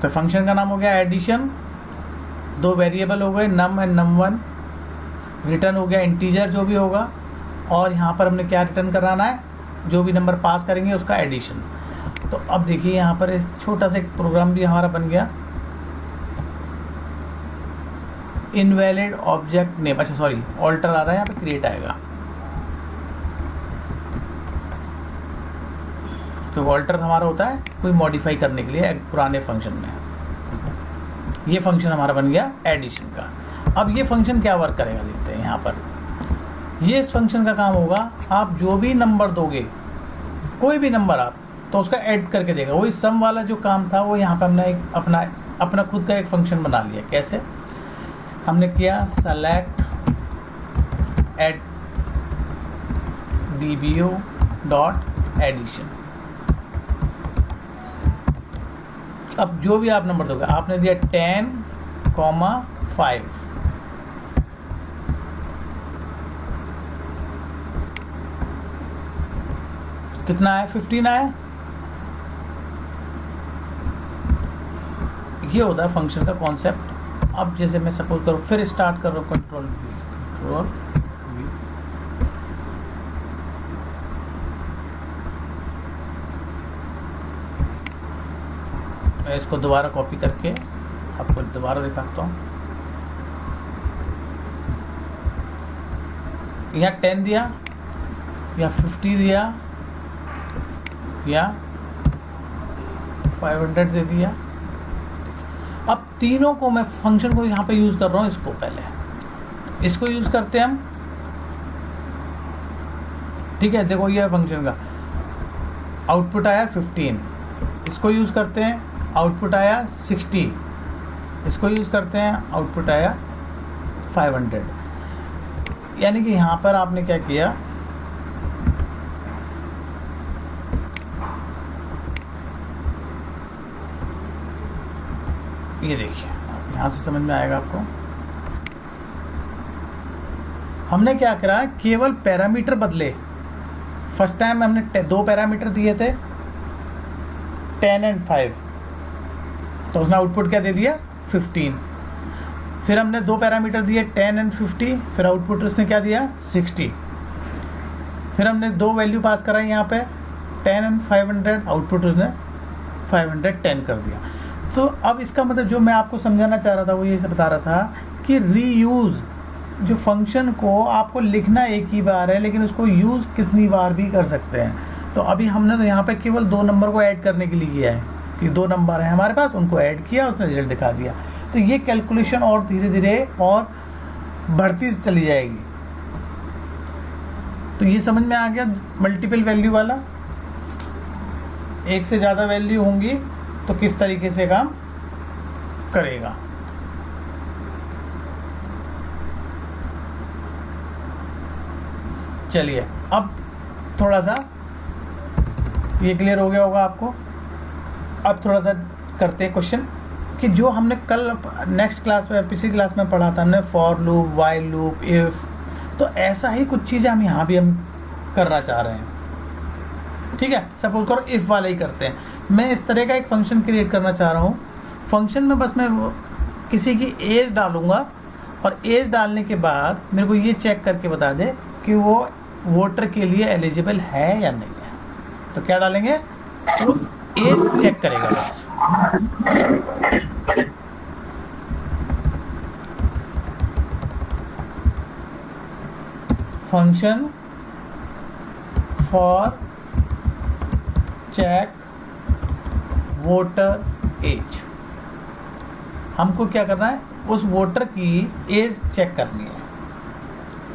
तो फंक्शन का नाम हो गया एडिशन, दो वेरिएबल हो गए num एंड num1, रिटर्न हो गया इंटीजर जो भी होगा, और यहाँ पर हमने क्या रिटर्न कराना है, जो भी नंबर पास करेंगे उसका एडिशन। तो अब देखिए यहाँ पर एक छोटा सा एक प्रोग्राम भी हमारा बन गया, इनवैलिड ऑब्जेक्ट नेम, अच्छा सॉरी ऑल्टर आ रहा है, यहाँ पे क्रिएट आएगा, तो ऑल्टर हमारा होता है कोई मॉडिफाई करने के लिए एक पुराने फंक्शन में। ये फंक्शन हमारा बन गया एडिशन का। अब ये फंक्शन क्या वर्क करेगा देखते हैं यहाँ पर। ये इस फंक्शन का काम होगा, आप जो भी नंबर दोगे, कोई भी नंबर आप, तो उसका ऐड करके देगा। वही सम वाला जो काम था वो यहाँ पे हमने एक अपना खुद का एक फंक्शन बना लिया। कैसे हमने किया, select add dbo dot addition. अब जो भी आप नंबर दोगे, आपने दिया 10,5, कितना है? 15 आया। ये होता है फंक्शन का कॉन्सेप्ट। अब जैसे मैं सपोज करूँ, फिर स्टार्ट कर रहा हूँ, कंट्रोल वी, मैं इसको दोबारा कॉपी करके आपको दोबारा दिखाता हूँ। यहाँ 10 दिया या 50 दिया या 500 दे दिया। अब तीनों को मैं फंक्शन को यहाँ पे यूज कर रहा हूँ। इसको पहले इसको यूज करते हैं हम, ठीक है। देखो ये फंक्शन का आउटपुट आया 15, इसको यूज करते हैं, आउटपुट आया 60, इसको यूज करते हैं, आउटपुट आया 500। यानी कि यहाँ पर आपने क्या किया, ये देखिए, यहाँ से समझ में आएगा आपको। हमने क्या करा, केवल पैरामीटर बदले। फर्स्ट टाइम हमने 2 पैरामीटर दिए थे, 10 और 5, तो उसने आउटपुट क्या दे दिया, 15। फिर हमने 2 पैरामीटर दिए, 10 और 50, फिर आउटपुट उसने क्या दिया, 60। फिर हमने 2 वैल्यू पास कराई यहाँ पे, 10 और 500, आउटपुट उसने 510 कर दिया। तो अब इसका मतलब जो मैं आपको समझाना चाह रहा था वो ये बता रहा था कि रीयूज, जो फंक्शन को आपको लिखना एक ही बार है, लेकिन उसको यूज कितनी बार भी कर सकते हैं। तो अभी हमने तो यहाँ पे केवल 2 नंबर को ऐड करने के लिए किया है कि 2 नंबर है हमारे पास, उनको ऐड किया, उसने रिजल्ट दिखा दिया। तो ये कैलकुलेशन और धीरे धीरे और बढ़ती चली जाएगी। तो ये समझ में आ गया मल्टीपल वैल्यू वाला। एक से ज़्यादा वैल्यू होंगी तो किस तरीके से काम करेगा। चलिए अब थोड़ा सा ये क्लियर हो गया होगा आपको। अब थोड़ा सा करते हैं क्वेश्चन कि जो हमने कल नेक्स्ट क्लास में, पिछली क्लास में पढ़ा था हमने, for loop, while loop, if. तो ऐसा ही कुछ चीज़ें हम यहाँ भी हम करना चाह रहे हैं, ठीक है। सपोज करो इफ वाले ही करते हैं। मैं इस तरह का एक फंक्शन क्रिएट करना चाह रहा हूँ। फंक्शन में बस मैं किसी की एज डालूंगा और एज डालने के बाद मेरे को ये चेक करके बता दे कि वो वोटर के लिए एलिजिबल है या नहीं है। तो क्या डालेंगे, तो एज चेक करेगा बस। Function for check voter age, हमको क्या करना है, उस वोटर की एज चेक करनी है,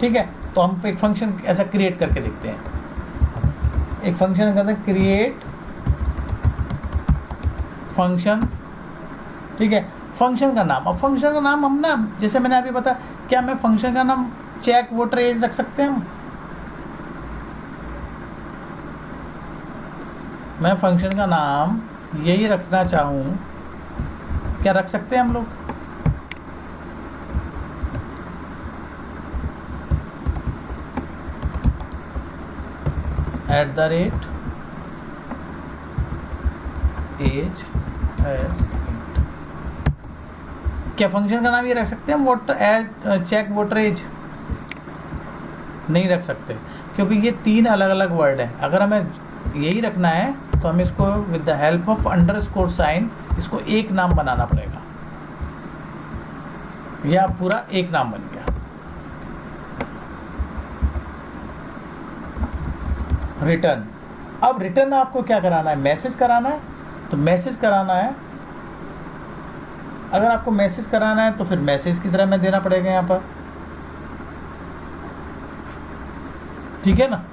ठीक है। तो हम एक फंक्शन ऐसा क्रिएट करके देखते हैं। एक फंक्शन करते हैं क्रिएट फंक्शन, ठीक है। फंक्शन का नाम, अब फंक्शन का नाम हम ना, जैसे मैंने अभी बताया, क्या मैं फंक्शन का नाम चेक वोटर एज रख सकते हैं हम? मैं फंक्शन का नाम यही रखना चाहूं, क्या रख सकते हैं हम लोग? @ एज एज। क्या फंक्शन का नाम ये रख सकते हैं हम, voter age check voter age? नहीं रख सकते, क्योंकि ये 3 अलग अलग वर्ड है। अगर हमें यही रखना है तो हमें इसको with the help of underscore sign इसको एक नाम बनाना पड़ेगा। यह पूरा एक नाम बन गया। रिटर्न, अब रिटर्न आपको क्या कराना है, मैसेज कराना है। तो मैसेज कराना है, अगर आपको मैसेज कराना है तो फिर मैसेज की तरह में देना पड़ेगा यहाँ पर, ठीक है ना।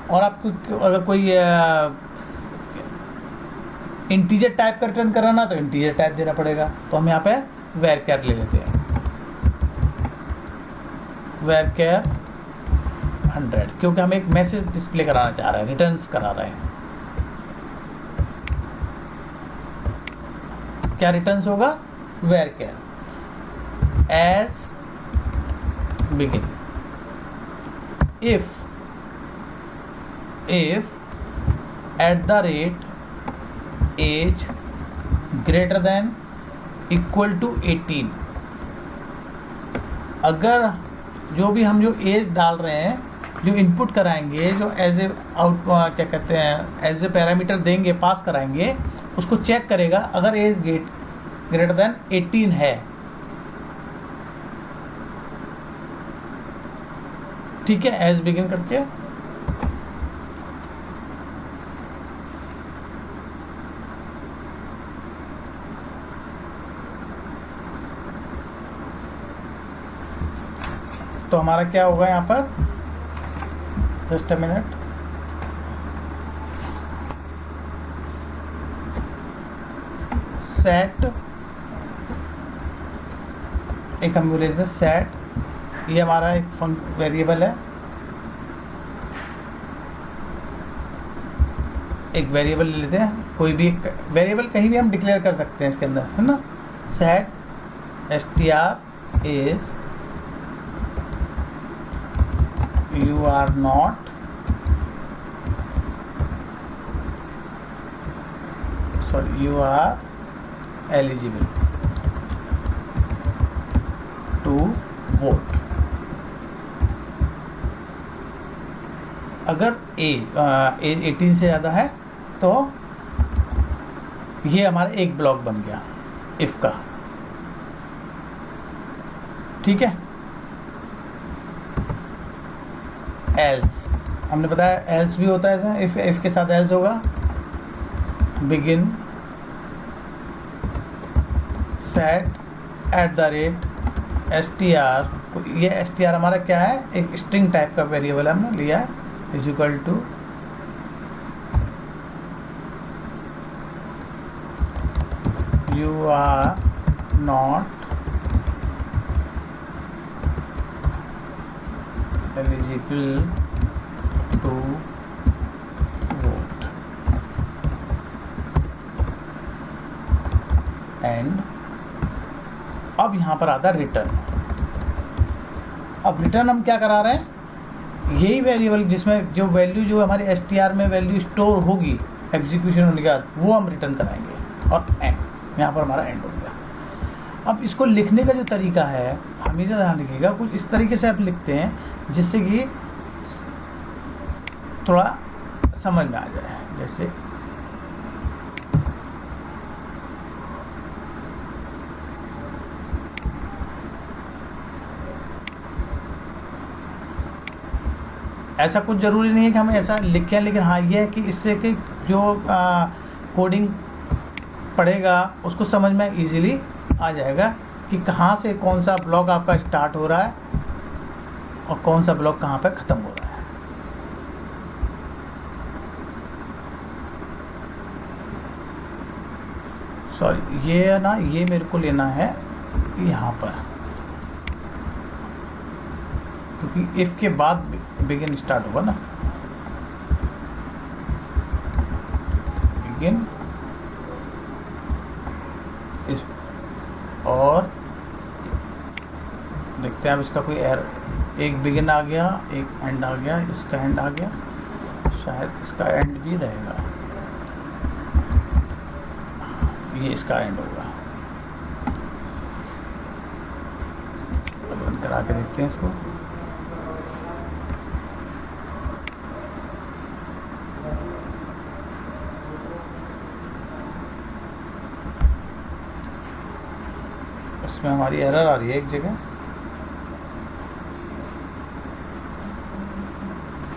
और आपको अगर कोई इंटीजर टाइप का रिटर्न कराना तो इंटीजर टाइप देना पड़ेगा। तो हम यहाँ पे varchar ले लेते हैं, varchar 100, क्योंकि हम एक मैसेज डिस्प्ले कराना चाह रहे हैं, रिटर्न्स करा रहे हैं। क्या रिटर्न्स होगा? Where care as begin if at the rate as greater than equal to 18। अगर जो भी हम जो एज डाल रहे हैं, जो इनपुट कराएंगे, जो एज ए आउट क्या कहते हैं एज ए पैरामीटर देंगे, पास कराएंगे, उसको चेक करेगा। अगर एज ग्रेटर देन 18 है, ठीक है, एज बिगिन करके तो हमारा क्या होगा यहाँ पर? जस्ट अ मिनट, सेट, एक हम बोले थे सेट, ये हमारा एक वेरिएबल है, एक वेरिएबल ले लेते हैं, कोई भी एक वेरिएबल कहीं भी हम डिक्लेयर कर सकते हैं इसके अंदर, है ना। Set str is you are not you are eligible to vote। अगर एज 18 से ज़्यादा है तो ये हमारा एक ब्लॉक बन गया इफ का, ठीक है। एल्स हमने बताया, एल्स भी होता है ऐसा, इफ के साथ एल्स होगा। Begin set eight the rate str, ये str हमारा क्या है? एक स्ट्रिंग टाइप का वेरिएबल हमने लिया है, is equal to you are not eligible to vote and अब यहाँ पर आता है रिटर्न। अब रिटर्न हम क्या करा रहे हैं? यही वेरिएबल जिसमें जो वैल्यू जो हमारी str में वैल्यू स्टोर होगी एग्जीक्यूशन होने के बाद, वो हम रिटर्न कराएंगे। और एंड, यहाँ पर हमारा एंड हो गया। अब इसको लिखने का जो तरीका है, हमेशा ध्यान रखिएगा, कुछ इस तरीके से आप लिखते हैं जिससे कि थोड़ा समझ में आ जाए। जैसे ऐसा कुछ ज़रूरी नहीं है कि हमें ऐसा लिखें, लेकिन हाँ ये है कि इससे कि जो कोडिंग पढ़ेगा उसको समझ में इजीली आ जाएगा कि कहाँ से कौन सा ब्लॉक आपका स्टार्ट हो रहा है और कौन सा ब्लॉक कहाँ पे ख़त्म हो रहा है। सॉरी, ये ना, ये मेरे को लेना है यहाँ पर, क्योंकि इफ के बाद बिगिन स्टार्ट होगा ना। बिगिन इस, और देखते हैं अब इसका कोई एरर, एक बिगिन आ गया, एक एंड आ गया, इसका एंड आ गया, शायद इसका एंड भी रहेगा, ये इसका एंड होगा। बंद करा के देखते हैं इसको। इसमें हमारी एरर आ रही है एक जगह।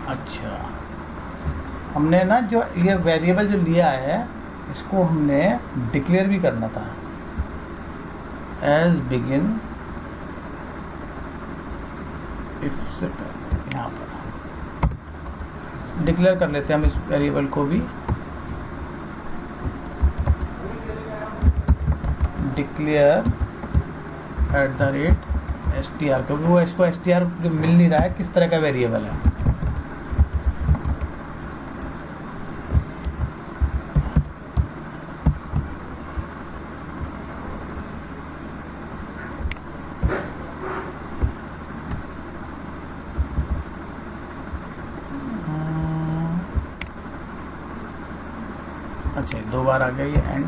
अच्छा, हमने ना जो ये वेरिएबल जो लिया है इसको हमने डिक्लेयर भी करना था। एज बिगिन इफ से यहाँ पर डिक्लेयर कर लेते हैं हम इस वेरिएबल को भी। Declare eight the rate str, क्योंकि वो इसको str जो मिल नहीं रहा है किस तरह का वेरिएबल है। 2 बार आ गया ये एंड।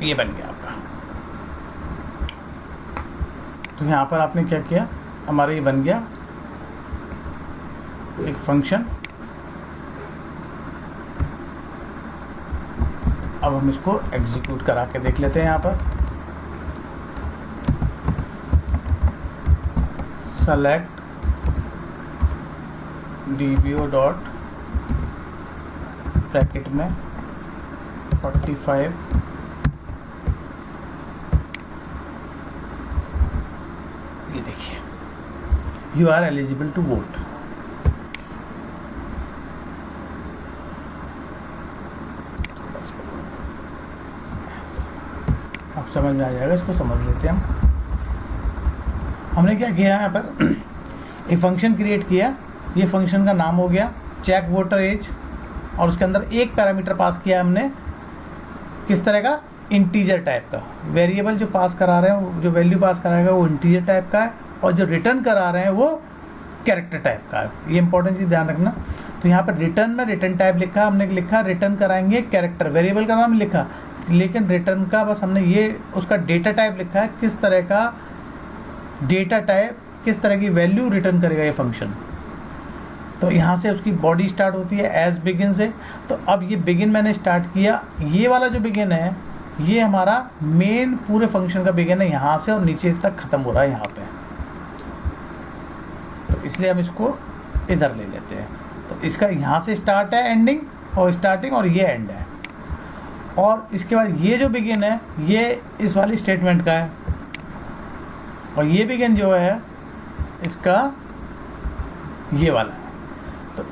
ये बन गया आपका। तो यहाँ पर आपने क्या किया, हमारा ये बन गया एक फंक्शन। अब हम इसको एग्जीक्यूट करा के देख लेते हैं। यहाँ पर सेलेक्ट dbo डॉट ब्रैकेट में 45, ये देखिए you are eligible to vote. अब समझ में आ जाएगा, इसको समझ लेते हैं हम। हमने क्या किया यहाँ पर, एक फंक्शन क्रिएट किया। ये फंक्शन का नाम हो गया चेक वोटर एज, और उसके अंदर एक पैरामीटर पास किया हमने, किस तरह का, इंटीजर टाइप का। वेरिएबल जो पास करा रहे हैं, जो वैल्यू पास कराएगा वो इंटीजर टाइप का है, और जो रिटर्न करा रहे हैं वो कैरेक्टर टाइप का है। ये इंपॉर्टेंट चीज़ ध्यान रखना। तो यहाँ पर रिटर्न में रिटर्न टाइप लिखा, हमने लिखा रिटर्न कराएंगे कैरेक्टर, वेरिएबल का नाम लिखा, लेकिन रिटर्न का बस हमने ये उसका डेटा टाइप लिखा है, किस तरह का डेटा टाइप, किस तरह की वैल्यू रिटर्न करेगा ये फंक्शन। तो यहाँ से उसकी बॉडी स्टार्ट होती है एज बिगिन से। तो अब ये बिगिन मैंने स्टार्ट किया, ये वाला जो बिगिन है ये हमारा मेन पूरे फंक्शन का बिगिन है, यहाँ से और नीचे तक खत्म हो रहा है यहाँ पे। तो इसलिए हम इसको इधर ले लेते हैं। तो इसका यहाँ से स्टार्ट है एंडिंग, और स्टार्टिंग, और ये एंड है। और इसके बाद ये जो बिगिन है ये इस वाली स्टेटमेंट का है, और ये बिगिन जो है इसका ये वाला है। तो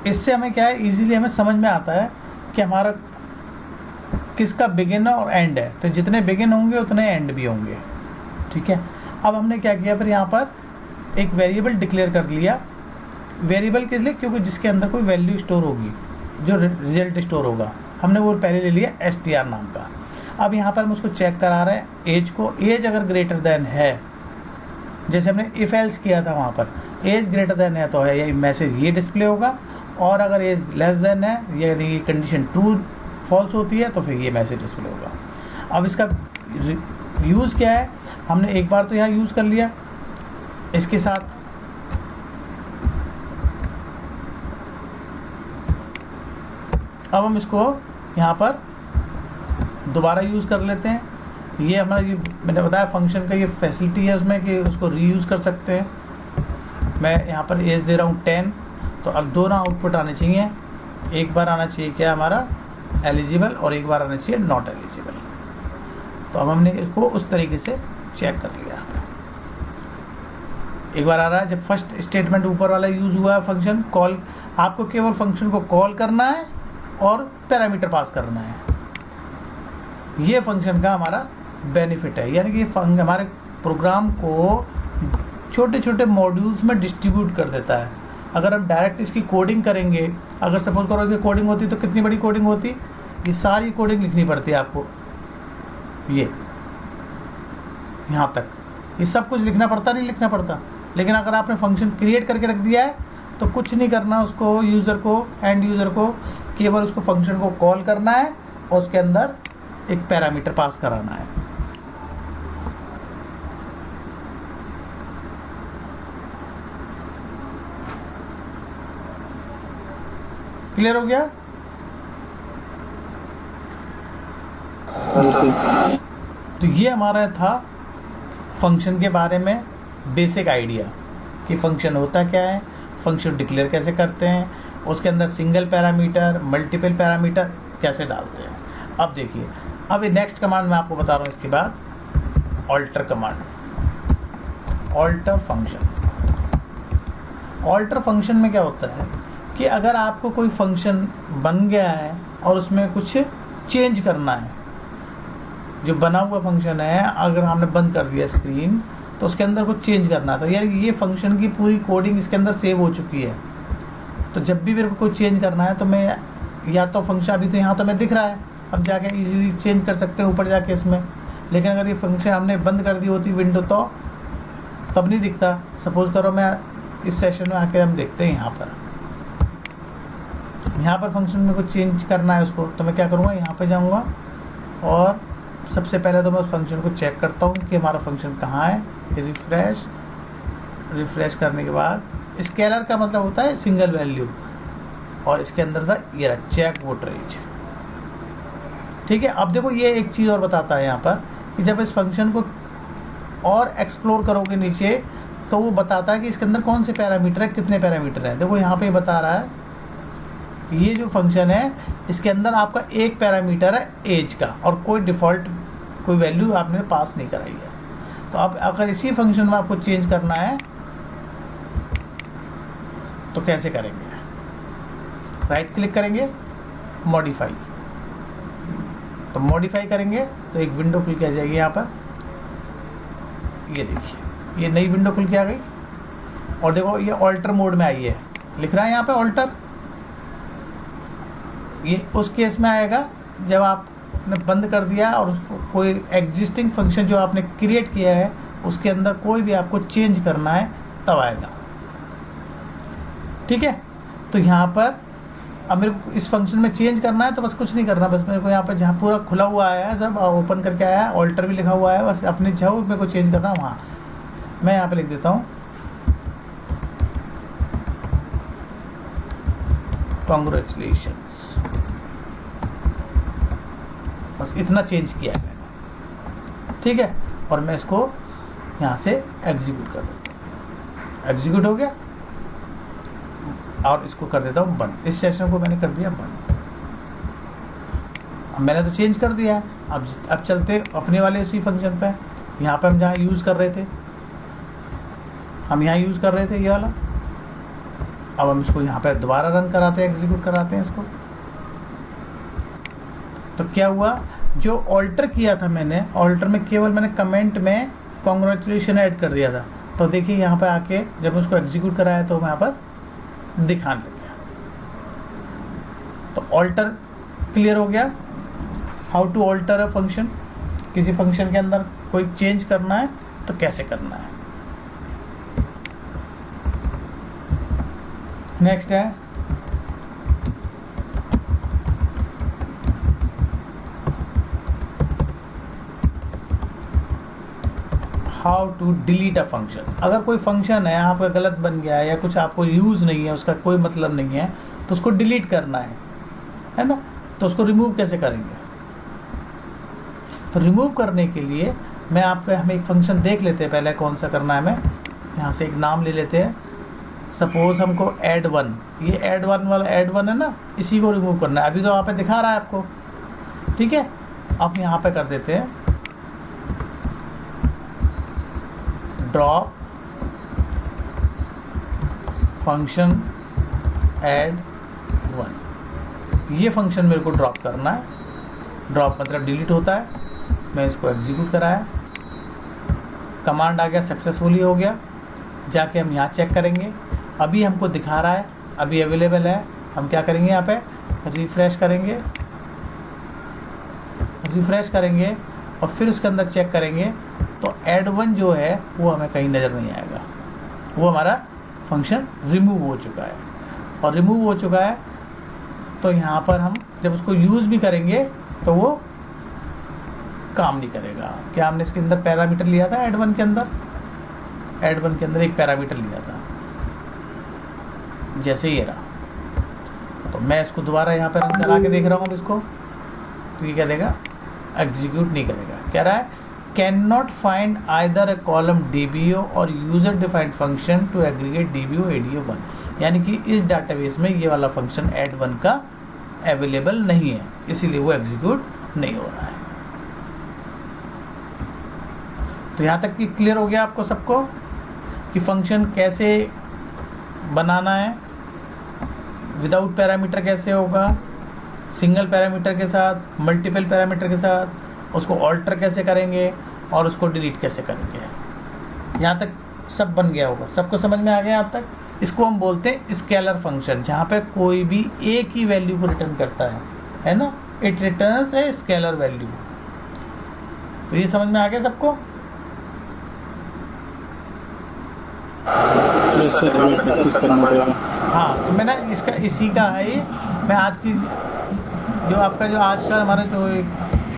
इससे हमें क्या है, इजीली हमें समझ में आता है कि हमारा किसका बिगिन और एंड है। तो जितने बिगिन होंगे उतने एंड भी होंगे, ठीक है। अब हमने क्या किया, फिर यहाँ पर एक वेरिएबल डिक्लेयर कर लिया। वेरिएबल किस लिए, क्योंकि जिसके अंदर कोई वैल्यू स्टोर होगी, जो रिजल्ट स्टोर होगा, हमने वो पहले ले लिया str नाम का। अब यहाँ पर हम उसको चेक करा रहे हैं एज को। एज अगर ग्रेटर देन है, जैसे हमने इफ एल्स किया था, वहाँ पर एज ग्रेटर देन है तो ये मैसेज ये डिस्प्ले होगा, और अगर एज लेस देन है, यानी कंडीशन ट्रू फॉल्स होती है, तो फिर ये मैसेज डिस्प्ले होगा। अब इसका यूज़ क्या है, हमने एक बार तो यहाँ यूज़ कर लिया इसके साथ। अब हम इसको यहाँ पर दोबारा यूज़ कर लेते हैं। ये हमारा, ये मैंने बताया फंक्शन का ये फैसिलिटी है उसमें कि उसको रीयूज़ कर सकते हैं। मैं यहाँ पर एज दे रहा हूँ 10, तो अब दोनों आउटपुट आने चाहिए। एक बार आना चाहिए क्या हमारा एलिजिबल, और एक बार आना चाहिए नॉट एलिजिबल। तो अब हमने इसको उस तरीके से चेक कर लिया। एक बार आ रहा है, जब फर्स्ट स्टेटमेंट ऊपर वाला यूज़ हुआ है फंक्शन कॉल, आपको केवल फंक्शन को कॉल करना है और पैरामीटर पास करना है। ये फंक्शन का हमारा बेनिफिट है, यानी कि हमारे प्रोग्राम को छोटे छोटे मॉड्यूल्स में डिस्ट्रीब्यूट कर देता है। अगर हम डायरेक्ट इसकी कोडिंग करेंगे, अगर सपोज करो कि कोडिंग होती तो कितनी बड़ी कोडिंग होती, ये सारी कोडिंग लिखनी पड़ती है आपको, ये यहाँ तक ये सब कुछ लिखना पड़ता, नहीं लिखना पड़ता। लेकिन अगर आपने फंक्शन क्रिएट करके रख दिया है तो कुछ नहीं करना, उसको यूज़र को, एंड यूज़र को केवल उसको फंक्शन को कॉल करना है और उसके अंदर एक पैरामीटर पास कराना है। क्लियर हो गया? तो ये हमारा था फंक्शन के बारे में बेसिक आइडिया कि फंक्शन होता क्या है, फंक्शन डिक्लेयर कैसे करते हैं, उसके अंदर सिंगल पैरामीटर, मल्टीपल पैरामीटर कैसे डालते हैं। अब देखिए, अब ये नेक्स्ट कमांड मैं आपको बता रहा हूँ। इसके बाद alter command, alter function. Alter function में क्या होता है कि अगर आपको कोई फंक्शन बन गया है और उसमें कुछ चेंज करना है, जो बना हुआ फंक्शन है अगर हमने बंद कर दिया स्क्रीन, तो उसके अंदर कुछ चेंज करना था, यार ये फंक्शन की पूरी कोडिंग इसके अंदर सेव हो चुकी है। तो जब भी मेरे को कोई चेंज करना है तो मैं या तो फंक्शन, अभी तो यहाँ तो मैं दिख रहा है, अब जाके इजीली चेंज कर सकते हैं ऊपर जाके इसमें। लेकिन अगर ये फंक्शन हमने बंद कर दी होती विंडो, तो तब नहीं दिखता। सपोज करो मैं इस सेशन में आके हम देखते हैं यहाँ पर फंक्शन में कुछ चेंज करना है उसको, तो मैं क्या करूँगा, यहाँ पे जाऊँगा और सबसे पहले तो मैं उस फंक्शन को चेक करता हूँ कि हमारा फंक्शन कहाँ है। रिफ्रेश करने के बाद स्केलर का मतलब होता है सिंगल वैल्यू, और इसके अंदर था ये चेक वोट रेंज। ठीक है, अब देखो ये एक चीज़ और बताता है यहाँ पर कि जब इस फंक्शन को और एक्सप्लोर करोगे नीचे तो वो बताता है कि इसके अंदर कौन से पैरामीटर है, कितने पैरामीटर हैं। देखो यहाँ पे बता रहा है ये जो फंक्शन है इसके अंदर आपका एक पैरामीटर है एज का, और कोई डिफ़ॉल्ट कोई वैल्यू आपने पास नहीं कराई है। तो अब अगर इसी फंक्शन में आपको चेंज करना है तो कैसे करेंगे, राइट क्लिक करेंगे, मॉडिफाई, तो मॉडिफाई करेंगे तो एक विंडो खुल के आ जाएगी यहाँ पर। ये देखिए ये नई विंडो खुल के आ गई, और देखो ये ऑल्टर मोड में आई है, लिख रहा है यहाँ पे ऑल्टर। ये उस केस में आएगा जब आपने बंद कर दिया और उसको कोई एग्जिस्टिंग फंक्शन जो आपने क्रिएट किया है उसके अंदर कोई भी आपको चेंज करना है तब आएगा। ठीक है, तो यहाँ पर अब मेरे को इस फंक्शन में चेंज करना है तो बस कुछ नहीं करना, बस मेरे को यहाँ पर जहाँ पूरा खुला हुआ आया है, जब ओपन करके आया है, ऑल्टर भी लिखा हुआ है, बस अपने जहाँ मेरे को चेंज करना है वहाँ मैं यहाँ पे लिख देता हूँ कॉन्ग्रेचुलेशंस। बस इतना चेंज किया है मैंने। ठीक है, और मैं इसको यहाँ से एग्जीक्यूट कर देता हूँ। एग्जीक्यूट हो गया और इसको कर देता हूँ बंद। इस सेशन को मैंने कर दिया बंद। अब मैंने तो चेंज कर दिया है। अब चलते अपने वाले उसी फंक्शन पे। यहाँ पे हम जहाँ यूज़ कर रहे थे, हम यहाँ यूज़ कर रहे थे ये वाला। अब हम इसको यहाँ पे दोबारा रन कराते हैं, एग्जीक्यूट कराते हैं इसको। तो क्या हुआ, जो ऑल्टर किया था मैंने, ऑल्टर में केवल मैंने कमेंट में कॉन्ग्रेचुलेशन ऐड कर दिया था। तो देखिए यहाँ पे आके जब उसको एग्जीक्यूट कराया तो यहाँ पर दिखाने लग गया। तो ऑल्टर क्लियर हो गया, how to alter a function. किसी फंक्शन के अंदर कोई चेंज करना है तो कैसे करना है। नेक्स्ट है how to delete a function. अगर कोई फंक्शन है आपका गलत बन गया है या कुछ आपको यूज़ नहीं है, उसका कोई मतलब नहीं है, तो उसको डिलीट करना है ना। तो उसको रिमूव कैसे करेंगे। तो रिमूव करने के लिए हम एक फंक्शन देख लेते हैं पहले कौन सा करना है। हमें यहाँ से एक नाम ले लेते हैं, सपोज हमको add1, ये add1 वाला add1 है ना, इसी को रिमूव करना है। अभी तो यहाँ पे दिखा रहा है आपको, ठीक है। अब यहाँ पे कर देते हैं ड्रॉप फंक्शन add1। ये फंक्शन मेरे को ड्रॉप करना है। ड्रॉप मतलब डिलीट होता है। मैं इसको एग्जीक्यूट कराया, कमांड आ गया, सक्सेसफुली हो गया। जाके हम यहाँ चेक करेंगे, अभी हमको दिखा रहा है, अभी अवेलेबल है। हम क्या करेंगे, यहाँ पे रिफ्रेश करेंगे और फिर उसके अंदर चेक करेंगे तो add1 जो है वो हमें कहीं नज़र नहीं आएगा। वो हमारा फंक्शन रिमूव हो चुका है। और रिमूव हो चुका है तो यहाँ पर हम जब उसको यूज़ भी करेंगे तो वो काम नहीं करेगा। क्या हमने इसके अंदर पैरामीटर लिया था, add1 के अंदर एक पैरामीटर लिया था, जैसे ये रहा। तो मैं इसको दोबारा यहाँ पर रन करा के देख रहा हूँ इसको, तो ये क्या देगा, एग्जीक्यूट नहीं करेगा। क्या रहा है, can not find either a column DBO और user defined function to aggregate DBO ADO1। यानी कि इस डाटाबेस में ये वाला फंक्शन add1 का अवेलेबल नहीं है, इसीलिए वो एग्जीक्यूट नहीं हो रहा है। तो यहाँ तक कि क्लियर हो गया आपको सबको कि फंक्शन कैसे बनाना है, विदाउट पैरामीटर कैसे होगा, सिंगल पैरामीटर के साथ, मल्टीपल पैरामीटर के साथ, उसको ऑल्टर कैसे करेंगे और उसको डिलीट कैसे करेंगे। यहाँ तक सब बन गया होगा, सबको समझ में आ गया यहाँ तक। इसको हम बोलते हैं स्केलर फंक्शन, जहाँ पे कोई भी एक ही वैल्यू को रिटर्न करता है ना, it returns a scalar value. तो ये समझ में आ गया सबको। इससे हमें प्रैक्टिस करना पड़ेगा। हाँ, तो मैं ना इसका इसी का है ये, मैं आज की जो आपका जो आज का हमारा जो एक